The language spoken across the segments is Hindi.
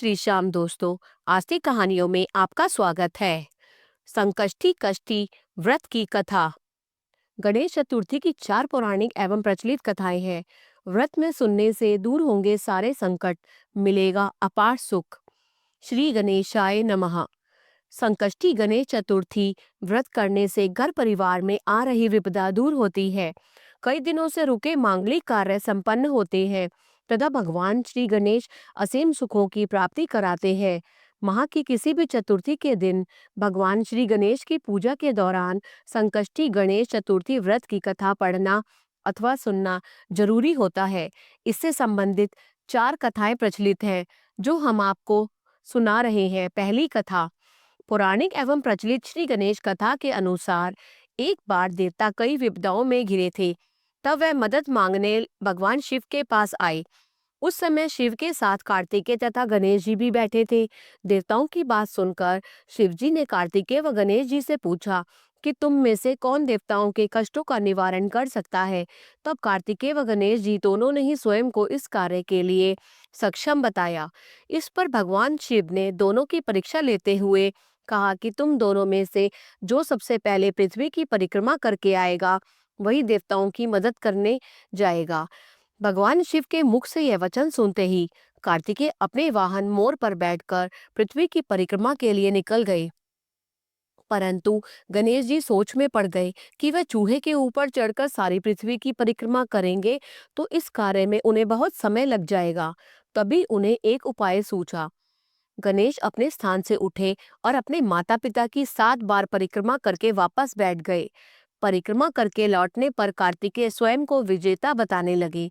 श्री श्याम दोस्तों। आज की कहानियों में आपका स्वागत है। संकष्टी कष्टी व्रत की कथा। गणेश चतुर्थी की 4 पौराणिक एवं प्रचलित कथाएं हैं। व्रत में सुनने से दूर होंगे सारे संकट, मिलेगा अपार सुख। श्री गणेशाय नमः। संकष्टी गणेश चतुर्थी व्रत करने से घर परिवार में आ रही विपदा दूर होती है। कई दिनों से रुके मांगलिक कार्य संपन्न होते हैं तथा भगवान श्री गणेश असीम सुखों की प्राप्ति कराते हैं। माह की किसी भी चतुर्थी के दिन भगवान श्री गणेश की पूजा के दौरान संकष्टी गणेश चतुर्थी व्रत की कथा पढ़ना अथवा सुनना जरूरी होता है। इससे संबंधित 4 कथाएं प्रचलित हैं जो हम आपको सुना रहे हैं। पहली कथा। पौराणिक एवं प्रचलित श्री गणेश कथा के अनुसार एक बार देवता कई विपदाओं में घिरे थे। तब वह मदद मांगने भगवान शिव के पास आए। उस समय शिव के साथ कार्तिकेय तथा गणेश जी भी बैठे थे। देवताओं की बात सुनकर शिव जी ने कार्तिकेय व गणेश जी से पूछा कि तुम में से कौन देवताओं के कष्टों का निवारण कर सकता है। तब कार्तिकेय व गणेश जी दोनों ने ही स्वयं को इस कार्य के लिए सक्षम बताया। इस पर भगवान शिव ने दोनों की परीक्षा लेते हुए कहा कि तुम दोनों में से जो सबसे पहले पृथ्वी की परिक्रमा करके आएगा वही देवताओं की मदद करने जाएगा। भगवान शिव के मुख से यह वचन सुनते ही कार्तिकेय अपने वाहन मोर पर बैठकर पृथ्वी की परिक्रमा के लिए निकल गए। परंतु गणेश जी सोच में पड़ गए कि वह चूहे के ऊपर चढ़कर सारी पृथ्वी की परिक्रमा करेंगे तो इस कार्य में उन्हें बहुत समय लग जाएगा। तभी उन्हें एक उपाय सूझा। गणेश अपने स्थान से उठे और अपने माता पिता की 7 बार परिक्रमा करके वापस बैठ गए। परिक्रमा करके लौटने पर कार्तिकेय स्वयं को विजेता बताने लगे।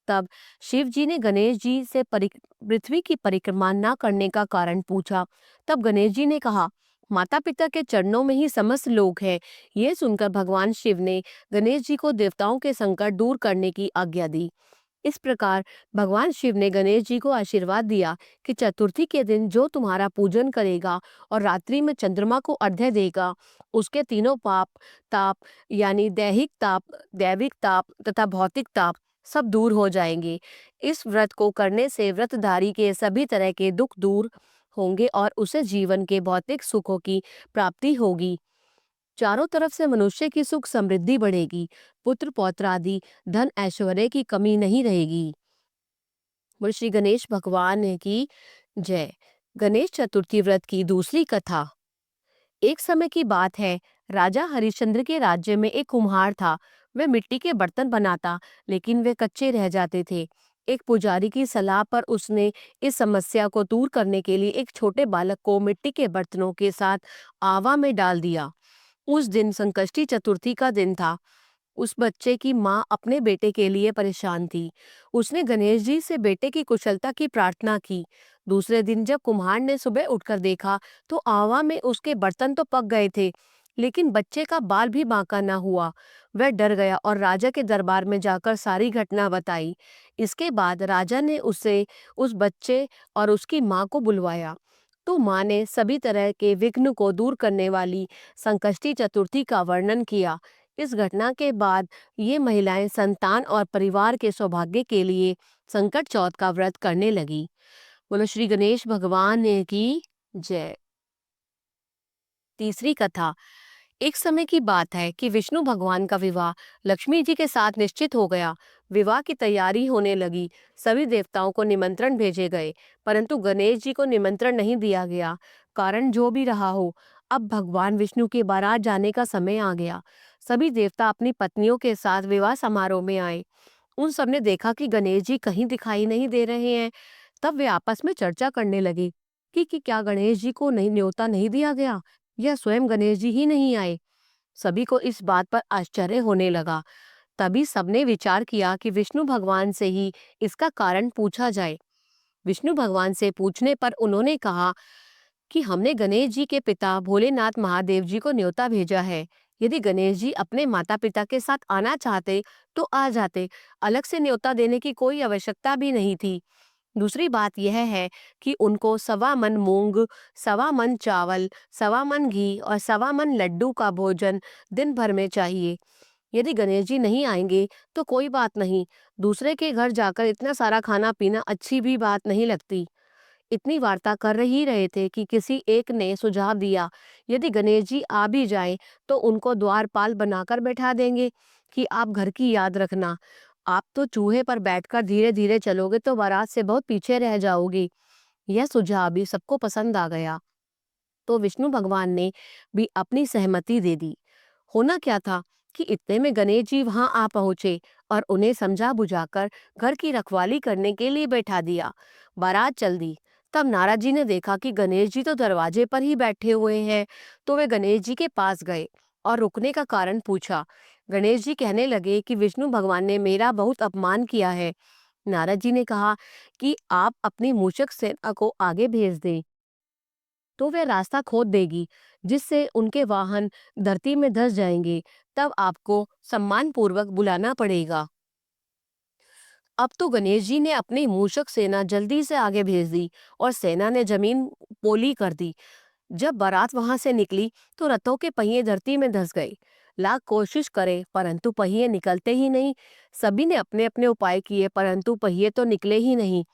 तब शिव जी ने गणेश जी से पृथ्वी की परिक्रमा न करने का कारण पूछा। तब गणेश जी ने कहा, माता पिता के चरणों में ही समस्त लोग हैं। यह सुनकर भगवान शिव ने गणेश जी को देवताओं के संकट दूर करने की आज्ञा दी। इस प्रकार भगवान शिव ने गणेश जी को आशीर्वाद दिया कि चतुर्थी के दिन जो तुम्हारा पूजन करेगा और रात्रि में चंद्रमा को अर्घ्य देगा, उसके तीनों पाप ताप यानी दैहिक ताप, दैविक ताप तथा भौतिक ताप सब दूर हो जाएंगे। इस व्रत को करने से व्रतधारी के सभी तरह के दुख दूर होंगे और उसे जीवन के भौतिक सुखों की प्राप्ति होगी। चारों तरफ से मनुष्य की सुख समृद्धि बढ़ेगी। पुत्र पौत्र आदि धन ऐश्वर्य की कमी नहीं रहेगी। बोल श्री गणेश भगवान की जय। गणेश चतुर्थी व्रत की दूसरी कथा। एक समय की बात है, राजा हरिश्चंद्र के राज्य में एक कुम्हार था। वह मिट्टी के बर्तन बनाता, लेकिन वे कच्चे रह जाते थे। एक पुजारी की सलाह पर उसने इस समस्या को दूर करने के लिए एक छोटे बालक को मिट्टी के बर्तनों के साथ आवा में डाल दिया। उस दिन संकष्टी चतुर्थी का दिन था। उस बच्चे की माँ अपने बेटे के लिए परेशान थी। उसने गणेश जी से बेटे की कुशलता की प्रार्थना की। दूसरे दिन जब कुम्हार ने सुबह उठकर देखा तो आवा में उसके बर्तन तो पक गए थे, लेकिन बच्चे का बाल भी बांका न हुआ। वह डर गया और राजा के दरबार में जाकर सारी घटना बताई। इसके बाद राजा ने उसे उस बच्चे और उसकी माँ को बुलवाया। तो माँ ने सभी तरह के विघ्न को दूर करने वाली संकष्टी चतुर्थी का वर्णन किया। इस घटना के बाद ये महिलाएं संतान और परिवार के सौभाग्य के लिए संकट चौथ का व्रत करने लगी। बोलो श्री गणेश भगवान की जय। तीसरी कथा। एक समय की बात है कि विष्णु भगवान का विवाह लक्ष्मी जी के साथ निश्चित हो गया। विवाह की तैयारी होने लगी। सभी देवताओं को निमंत्रण भेजे गए, परंतु गणेश जी को निमंत्रण नहीं दिया गया। कारण जो भी रहा हो, अब भगवान विष्णु के बारात जाने का समय आ गया। सभी देवता अपनी पत्नियों के साथ विवाह समारोह में आए। उन सबने देखा कि गणेश जी कहीं दिखाई नहीं दे रहे हैं। तब वे आपस में चर्चा करने लगे कि क्या गणेश जी को नहीं न्योता नहीं दिया गया या स्वयं गणेश जी ही नहीं आए। सभी को इस बात पर आश्चर्य होने लगा। तभी सबने विचार किया कि विष्णु भगवान से ही इसका कारण पूछा जाए। विष्णु भगवान से पूछने पर उन्होंने कहा कि हमने गणेश जी के पिता भोलेनाथ महादेव जी को न्योता भेजा है। यदि गणेश जी अपने माता पिता के साथ आना चाहते तो आ जाते, अलग से न्योता देने की कोई आवश्यकता भी नहीं थी। दूसरी बात यह है कि उनको 1.25 मन मूंग, 1.25 मन चावल, 1.25 मन घी और 1.25 मन लड्डू का भोजन दिन भर में चाहिए। यदि गणेश जी नहीं आएंगे तो कोई बात नहीं, दूसरे के घर जाकर इतना सारा खाना पीना अच्छी भी बात नहीं लगती। इतनी वार्ता कर ही रहे थे कि किसी एक ने सुझाव दिया, यदि गणेश जी आ भी जाएं तो उनको द्वारपाल बनाकर बैठा देंगे कि आप घर की याद रखना। आप तो चूहे पर बैठकर धीरे धीरे चलोगे तो बारात से बहुत पीछे रह जाओगी। यह सुझाव भी सबको पसंद आ गया, तो विष्णु भगवान ने भी अपनी सहमति दे दी। होना क्या था कि इतने में गणेश जी वहां आ पहुंचे और उन्हें समझा बुझाकर घर की रखवाली करने के लिए बैठा दिया। बारात चल दी। तब नारद जी ने देखा कि गणेश जी तो दरवाजे पर ही बैठे हुए हैं, तो वे गणेश जी के पास गए और रुकने का कारण पूछा। गणेश जी कहने लगे कि विष्णु भगवान ने मेरा बहुत अपमान किया है। नारद जी ने कहा कि आप अपनी मूषक सेना को आगे भेज दें, तो वह रास्ता खोद देगी, जिससे उनके वाहन धरती में धंस जाएंगे। तब आपको सम्मान पूर्वक बुलाना पड़ेगा। अब तो गणेश जी ने अपनी मूषक सेना जल्दी से आगे भेज दी और सेना ने जमीन पोली कर दी। जब बारात वहां से निकली तो रथों के पहिए धरती में धंस गए। लाख कोशिश करे परंतु पहिए निकलते ही नहीं। सभी ने अपने अपने उपाय किए परंतु पहिए तो निकले ही नहीं,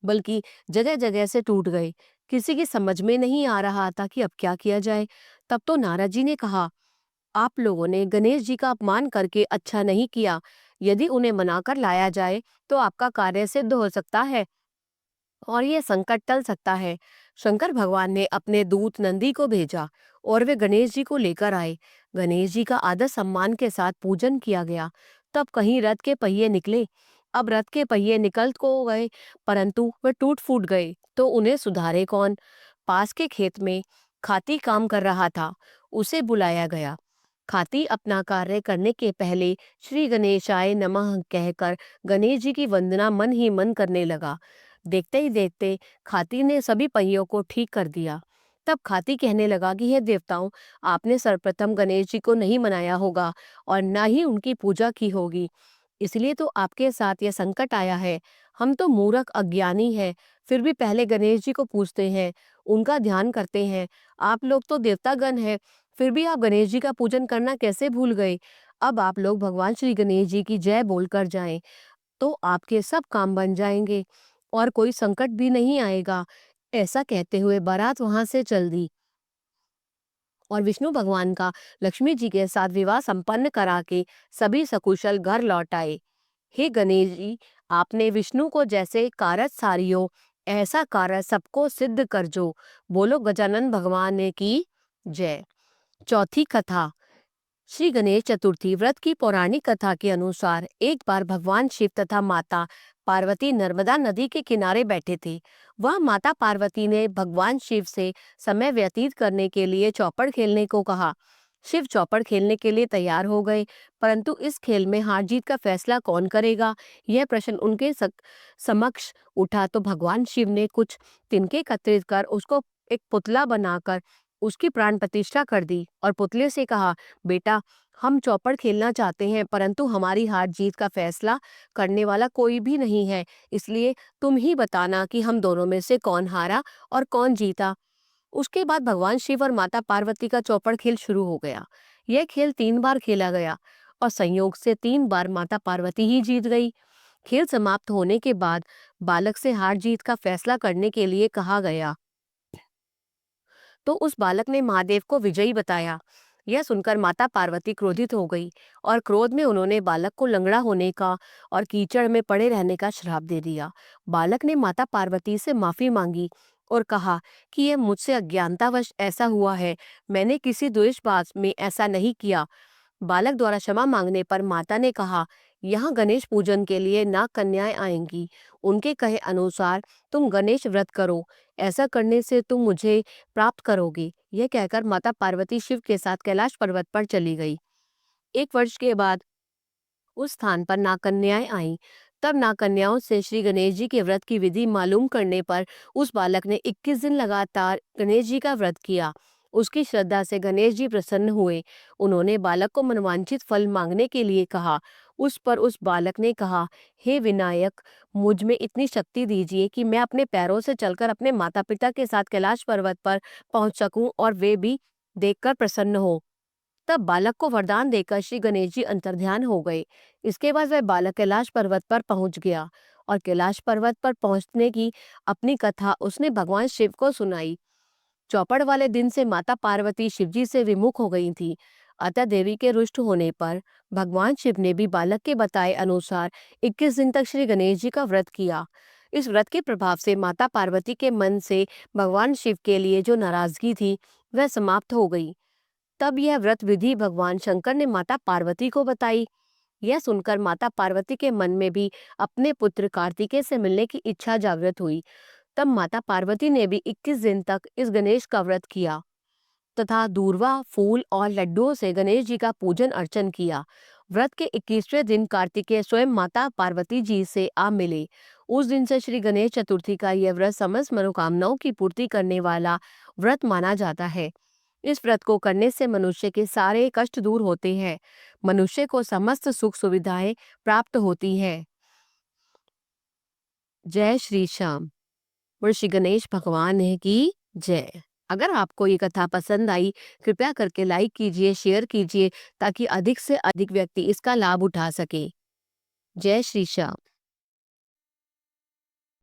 बल्कि जगह जगह से टूट गए। किसी की समझ में नहीं आ रहा था कि अब क्या किया जाए। तब तो नारद जी ने कहा, आप लोगों ने गणेश जी का अपमान करके अच्छा नहीं किया। यदि उन्हें मनाकर लाया जाए तो आपका कार्य सिद्ध हो सकता है और ये संकट टल सकता है। शंकर भगवान ने अपने दूत नंदी को भेजा और वे गणेश जी को लेकर आए। गणेश जी का आदर सम्मान के साथ पूजन किया गया। तब कहीं रथ के पहिए निकले। अब रथ के पहिए निकल को गए परंतु वे टूट फूट गए, तो उन्हें सुधारे कौन। पास के खेत में खाती काम कर रहा था। उसे बुलाया गया। खाती अपना कार्य करने के पहले श्री गणेशाय नमः कहकर गणेश जी की वंदना मन ही मन करने लगा। देखते ही देखते खाती ने सभी पहियों को ठीक कर दिया। तब खाती कहने लगा कि हे देवताओं, आपने सर्वप्रथम गणेश जी को नहीं मनाया होगा और न ही उनकी पूजा की होगी, इसलिए तो आपके साथ यह संकट आया है। हम तो मूर्ख अज्ञानी हैं, फिर भी पहले गणेश जी को पूजते हैं, उनका ध्यान करते हैं। आप लोग तो देवतागण हैं, फिर भी आप गणेश जी का पूजन करना कैसे भूल गए। अब आप लोग भगवान श्री गणेश जी की जय बोलकर जाएं, तो आपके सब काम बन जाएंगे और कोई संकट भी नहीं आएगा। ऐसा कहते हुए बारात वहां से चल दी और विष्णु भगवान का लक्ष्मी जी के साथ विवाह संपन्न करा के सभी सकुशल घर लौट आए। हे गणेश जी, आपने विष्णु को जैसे कारज सारियो, ऐसा कारज सबको सिद्ध कर जो। बोलो गजानन भगवान ने की जय। चौथी कथा। श्री गणेश चतुर्थी व्रत की पौराणिक कथा के अनुसार एक बार भगवान शिव तथा माता पार्वती नर्मदा नदी के किनारे बैठे थे। वह माता पार्वती ने भगवान शिव से समय व्यतीत करने के लिए चौपड़ खेलने को कहा। शिव चौपड़ खेलने के लिए तैयार हो गए, परंतु इस खेल में हार जीत का फैसला कौन करेगा, यह प्रश्न उनके समक्ष उठा। तो भगवान शिव ने कुछ तिनके एकत्रित कर उसको एक पुतला बनाकर उसकी प्राण प्रतिष्ठा कर दी और पुतले से कहा, बेटा, हम चौपड़ खेलना चाहते हैं परंतु हमारी हार जीत का फैसला करने वाला कोई भी नहीं है, इसलिए तुम ही बताना कि हम दोनों में से कौन हारा और कौन जीता। उसके बाद भगवान शिव और माता पार्वती का चौपड़ खेल शुरू हो गया। यह खेल 3 बार खेला गया और संयोग से 3 बार माता पार्वती ही जीत गई। खेल समाप्त होने के बाद बालक से हार जीत का फैसला करने के लिए कहा गया, तो उस बालक ने महादेव को विजयी बताया। यह सुनकर माता पार्वती क्रोधित हो गई और क्रोध में उन्होंने बालक को लंगड़ा होने का और कीचड़ में पड़े रहने का श्राप दे दिया। बालक ने माता पार्वती से माफी मांगी और कहा कि यह मुझसे अज्ञानतावश ऐसा हुआ है, मैंने किसी द्वेषबाज में ऐसा नहीं किया। बालक द्वारा क्षमा मांगने पर माता ने कहा, यहाँ गणेश पूजन के लिए नाग कन्याएं आएंगी, उनके कहे अनुसार तुम गणेश व्रत करो, ऐसा करने से तुम मुझे प्राप्त करोगे। यह कहकर माता पार्वती शिव के साथ कैलाश पर्वत पर चली गई। 1 वर्ष के बाद उस स्थान पर नागकन्याएं आईं। तब नागकन्याओं से श्री गणेश जी के व्रत की विधि मालूम करने पर उस बालक ने 21 दिन लगातार गणेश जी का व्रत किया। उसकी श्रद्धा से गणेश जी प्रसन्न हुए। उन्होंने बालक को मनवांछित फल मांगने के लिए कहा। उस पर उस बालक ने कहा, हे विनायक, मुझ में इतनी शक्ति दीजिए कि मैं अपने पैरों से चलकर अपने माता पिता के साथ कैलाश पर्वत पर पहुंच सकूं और वे भी देखकर प्रसन्न हो। तब बालक को वरदान देकर श्री गणेश जी अंतर्ध्यान हो गए। इसके बाद वह बालक कैलाश पर्वत पर पहुंच गया और कैलाश पर्वत पर पहुंचने की अपनी कथा उसने भगवान शिव को सुनाई। चौपड़ वाले दिन से माता पार्वती शिवजी से विमुख हो गई थी। अतः देवी के रुष्ट होने पर भगवान शिव ने भी बालक के बताए अनुसार 21 दिन तक श्री गणेश जी का व्रत किया। इस व्रत के प्रभाव से माता पार्वती के मन से भगवान शिव के लिए जो नाराजगी थी वह समाप्त हो गई। तब यह व्रत विधि भगवान शंकर ने माता पार्वती को बताई। यह सुनकर माता पार्वती के मन में भी अपने पुत्र कार्तिकेय से मिलने की इच्छा जागृत हुई। तब माता पार्वती ने भी 21 दिन तक इस गणेश का व्रत किया तथा दूर्वा, फूल और लड्डुओं से गणेश जी का पूजन अर्चन किया। व्रत के 21वें दिन कार्तिकेय स्वयं माता पार्वती जी से आ मिले। उस दिन से श्री गणेश चतुर्थी का यह व्रत समस्त मनोकामनाओं की पूर्ति करने वाला व्रत माना जाता है। इस व्रत को करने से मनुष्य के सारे कष्ट दूर होते हैं। मनुष्य को समस्त सुख सुविधाएं प्राप्त होती हैं। जय श्री श्याम। और श्री गणेश भगवान की जय। अगर आपको ये कथा पसंद आई, कृपया करके लाइक कीजिए, शेयर कीजिए ताकि अधिक से अधिक व्यक्ति इसका लाभ उठा सके। जय श्री श्याम।